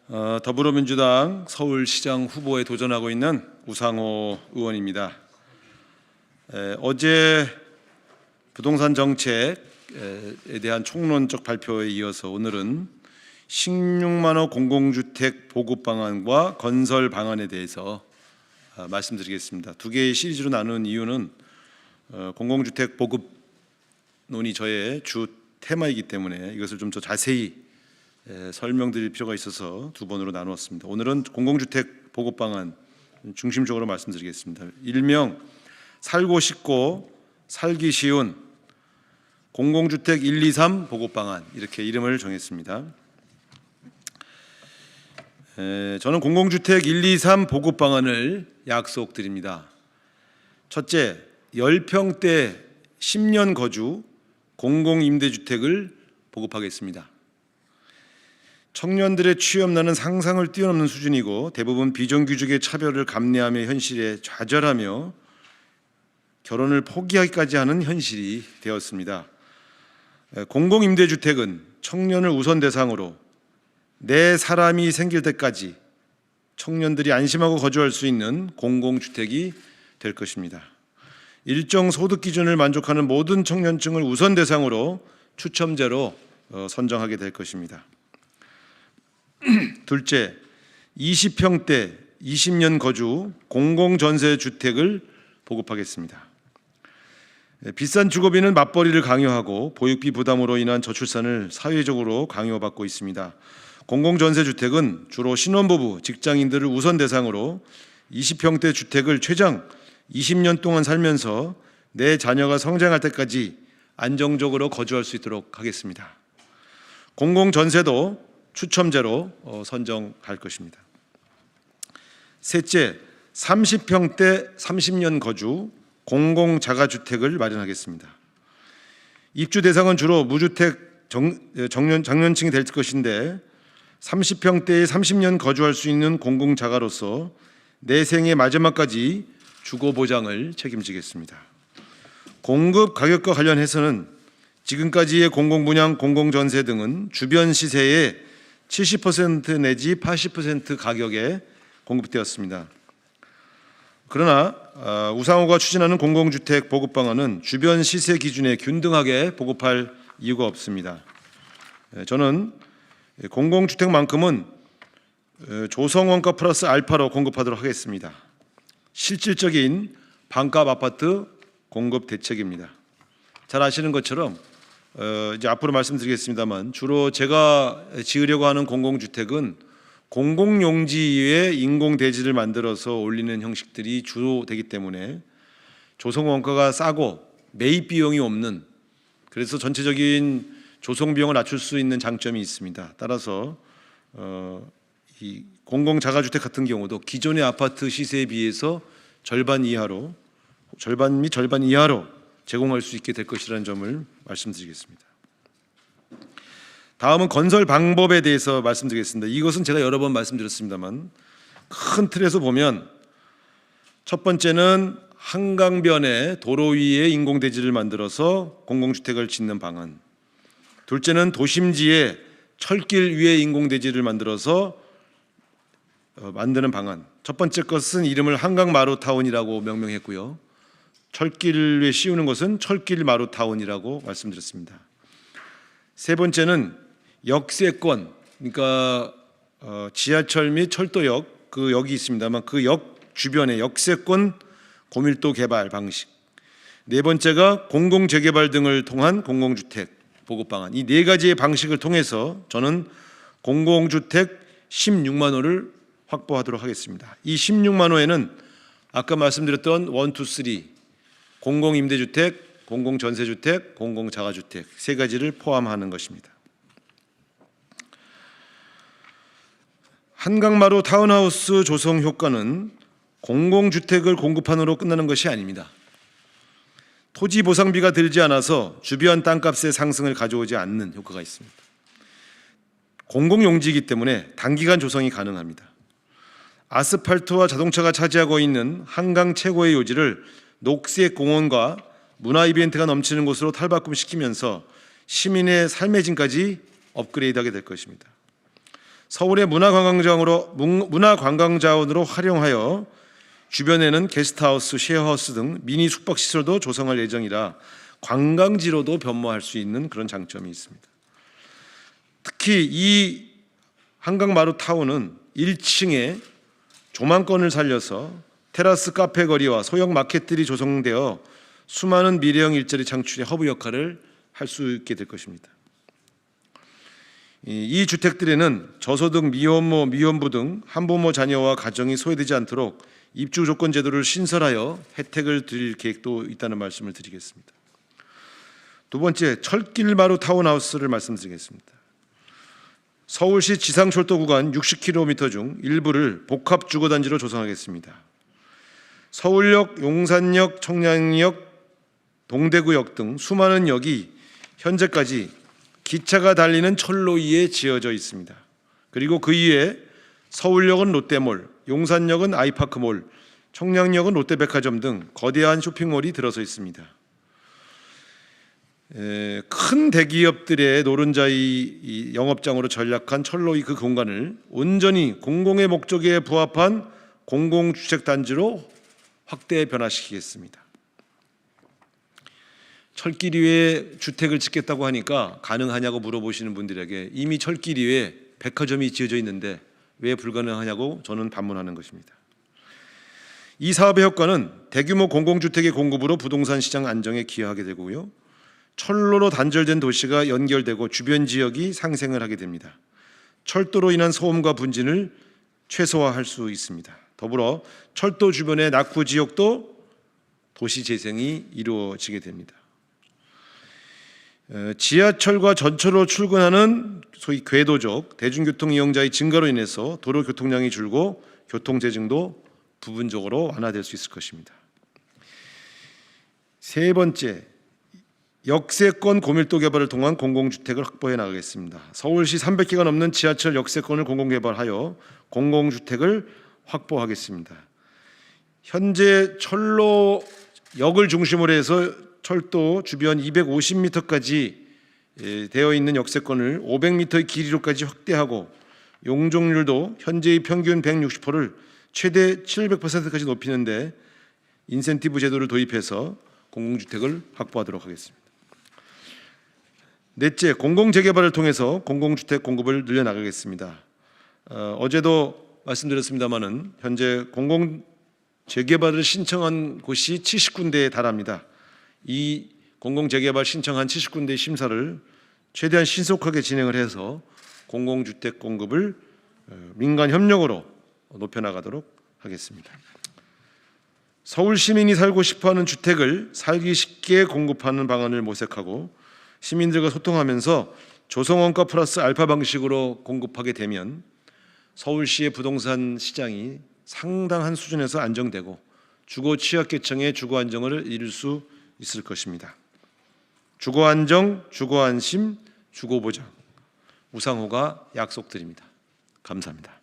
더불어민주당 서울시장 후보에 도전하고 있는 우상호 의원입니다. 어제 부동산 정책에 대한 총론적 발표에 이어서 오늘은 16만 호 공공주택 보급 방안과 건설 방안에 대해서 말씀드리겠습니다. 두 개의 시리즈로 나눈 이유는 공공주택 보급 논의 저의 주 테마이기 때문에 이것을 좀 더 자세히 설명드릴 필요가 있어서 두 번으로 나누었습니다. 오늘은 공공주택 보급 방안 중심적으로 말씀드리겠습니다. 일명 살고 싶고 살기 쉬운 공공주택 1, 2, 3 보급 방안, 이렇게 이름을 정했습니다. 저는 공공주택 1, 2, 3 보급 방안을 약속드립니다. 첫째, 10평대 10년 거주 공공임대주택을 보급하겠습니다. 청년들의 취업난은 상상을 뛰어넘는 수준이고 대부분 비정규직의 차별을 감내하며 현실에 좌절하며 결혼을 포기하기까지 하는 현실이 되었습니다. 공공임대주택은 청년을 우선 대상으로 내 사람이 생길 때까지 청년들이 안심하고 거주할 수 있는 공공주택이 될 것입니다. 일정 소득 기준을 만족하는 모든 청년층을 우선 대상으로 추첨제로 선정하게 될 것입니다. 둘째, 20평대 20년 거주 공공전세주택을 보급하겠습니다. 비싼 주거비는 맞벌이를 강요하고 보육비 부담으로 인한 저출산을 사회적으로 강요받고 있습니다. 공공전세주택은 주로 신혼부부, 직장인들을 우선 대상으로 20평대 주택을 최장 20년 동안 살면서 내 자녀가 성장할 때까지 안정적으로 거주할 수 있도록 하겠습니다. 공공전세도 추첨제로 선정할 것입니다. 셋째, 30평대 30년 거주 공공자가주택을 마련하겠습니다. 입주 대상은 주로 무주택 장년층이 될 것인데 30평대에 30년 거주할 수 있는 공공자가로서 내 생의 마지막까지 주거 보장을 책임지겠습니다. 공급 가격과 관련해서는 지금까지의 공공분양, 공공전세 등은 주변 시세의 70% 내지 80% 가격에 공급되었습니다. 그러나 우상호가 추진하는 공공주택 보급 방안은 주변 시세 기준에 균등하게 보급할 이유가 없습니다. 저는 공공주택만큼은 조성원가 플러스 알파로 공급하도록 하겠습니다. 실질적인 반값 아파트 공급 대책입니다. 잘 아시는 것처럼 이제 앞으로 말씀드리겠습니다만 주로 제가 지으려고 하는 공공주택은 공공용지에 인공대지를 만들어서 올리는 형식들이 주로 되기 때문에 조성원가가 싸고 매입 비용이 없는, 그래서 전체적인 조성비용을 낮출 수 있는 장점이 있습니다. 따라서 이 공공자가주택 같은 경우도 기존의 아파트 시세에 비해서 절반 이하로 제공할 수 있게 될 것이라는 점을 말씀드리겠습니다. 다음은 건설 방법에 대해서 말씀드리겠습니다. 이것은 제가 여러 번 말씀드렸습니다만 큰 틀에서 보면 첫 번째는 한강변에 도로 위에 인공대지를 만들어서 공공주택을 짓는 방안, 둘째는 도심지에 철길 위에 인공대지를 만들어서 만드는 방안. 첫 번째 것은 이름을 한강마루타운이라고 명명했고요, 철길 위에 씌우는 것은 철길 마루타운이라고 말씀드렸습니다. 세 번째는 역세권, 그러니까 지하철 및 철도역, 그 역이 있습니다만 그 역 주변의 역세권 고밀도 개발 방식. 네 번째가 공공재개발 등을 통한 공공주택 보급 방안. 이 네 가지의 방식을 통해서 저는 공공주택 16만 호를 확보하도록 하겠습니다. 이 16만 호에는 아까 말씀드렸던 1, 2, 3 공공임대주택, 공공전세주택, 공공자가주택 세 가지를 포함하는 것입니다. 한강마루 타운하우스 조성 효과는 공공주택을 공급한으로 끝나는 것이 아닙니다. 토지 보상비가 들지 않아서 주변 땅값의 상승을 가져오지 않는 효과가 있습니다. 공공용지이기 때문에 단기간 조성이 가능합니다. 아스팔트와 자동차가 차지하고 있는 한강 최고의 요지를 녹색 공원과 문화 이벤트가 넘치는 곳으로 탈바꿈시키면서 시민의 삶의 질까지 업그레이드하게 될 것입니다. 서울의 문화관광자원으로 활용하여 주변에는 게스트하우스, 쉐어하우스 등 미니 숙박시설도 조성할 예정이라 관광지로도 변모할 수 있는 그런 장점이 있습니다. 특히 이 한강마루타운은 1층에 조망권을 살려서 테라스 카페 거리와 소형 마켓들이 조성되어 수많은 미래형 일자리 창출의 허브 역할을 할 수 있게 될 것입니다. 이 주택들에는 저소득 미혼모, 미혼부 등 한부모 자녀와 가정이 소외되지 않도록 입주 조건 제도를 신설하여 혜택을 드릴 계획도 있다는 말씀을 드리겠습니다. 두 번째, 철길마루 타운하우스를 말씀드리겠습니다. 서울시 지상철도 구간 60km 중 일부를 복합주거단지로 조성하겠습니다. 서울역, 용산역, 청량역, 동대구역 등 수많은 역이 현재까지 기차가 달리는 철로 위에 지어져 있습니다. 그리고 그 위에 서울역은 롯데몰, 용산역은 아이파크몰, 청량역은 롯데백화점 등 거대한 쇼핑몰이 들어서 있습니다. 큰 대기업들의 노른자의 영업장으로 전락한 철로의 그 공간을 온전히 공공의 목적에 부합한 공공주택단지로 확대 변화시키겠습니다. 철길 위에 주택을 짓겠다고 하니까 가능하냐고 물어보시는 분들에게 이미 철길 위에 백화점이 지어져 있는데 왜 불가능하냐고 저는 반문하는 것입니다. 이 사업의 효과는 대규모 공공주택의 공급으로 부동산 시장 안정에 기여하게 되고요. 철로로 단절된 도시가 연결되고 주변 지역이 상생을 하게 됩니다. 철도로 인한 소음과 분진을 최소화할 수 있습니다. 더불어 철도 주변의 낙후 지역도 도시 재생이 이루어지게 됩니다. 지하철과 전철로 출근하는 소위 궤도적 대중교통 이용자의 증가로 인해서 도로 교통량이 줄고 교통체증도 부분적으로 완화될 수 있을 것입니다. 세 번째, 역세권 고밀도 개발을 통한 공공주택을 확보해 나가겠습니다. 서울시 300개가 넘는 지하철 역세권을 공공개발하여 공공주택을 확보하겠습니다. 현재 철로역을 중심으로 해서 철도 주변 250m까지 되어 있는 역세권을 500m의 길이로까지 확대하고 용적률도 현재의 평균 160%를 최대 700%까지 높이는데 인센티브 제도를 도입해서 공공주택을 확보하도록 하겠습니다. 넷째, 공공재개발을 통해서 공공주택 공급을 늘려나가겠습니다. 어제도 말씀드렸습니다마는 현재 공공재개발을 신청한 곳이 70군데에 달합니다. 이 공공재개발 신청한 70군데의 심사를 최대한 신속하게 진행을 해서 공공주택 공급을 민간 협력으로 높여나가도록 하겠습니다. 서울 시민이 살고 싶어하는 주택을 살기 쉽게 공급하는 방안을 모색하고 시민들과 소통하면서 조성원가 플러스 알파 방식으로 공급하게 되면 서울시의 부동산 시장이 상당한 수준에서 안정되고 주거 취약계층의 주거 안정을 이룰 수 있을 것입니다. 주거 안정, 주거 안심, 주거 보장, 우상호가 약속드립니다. 감사합니다.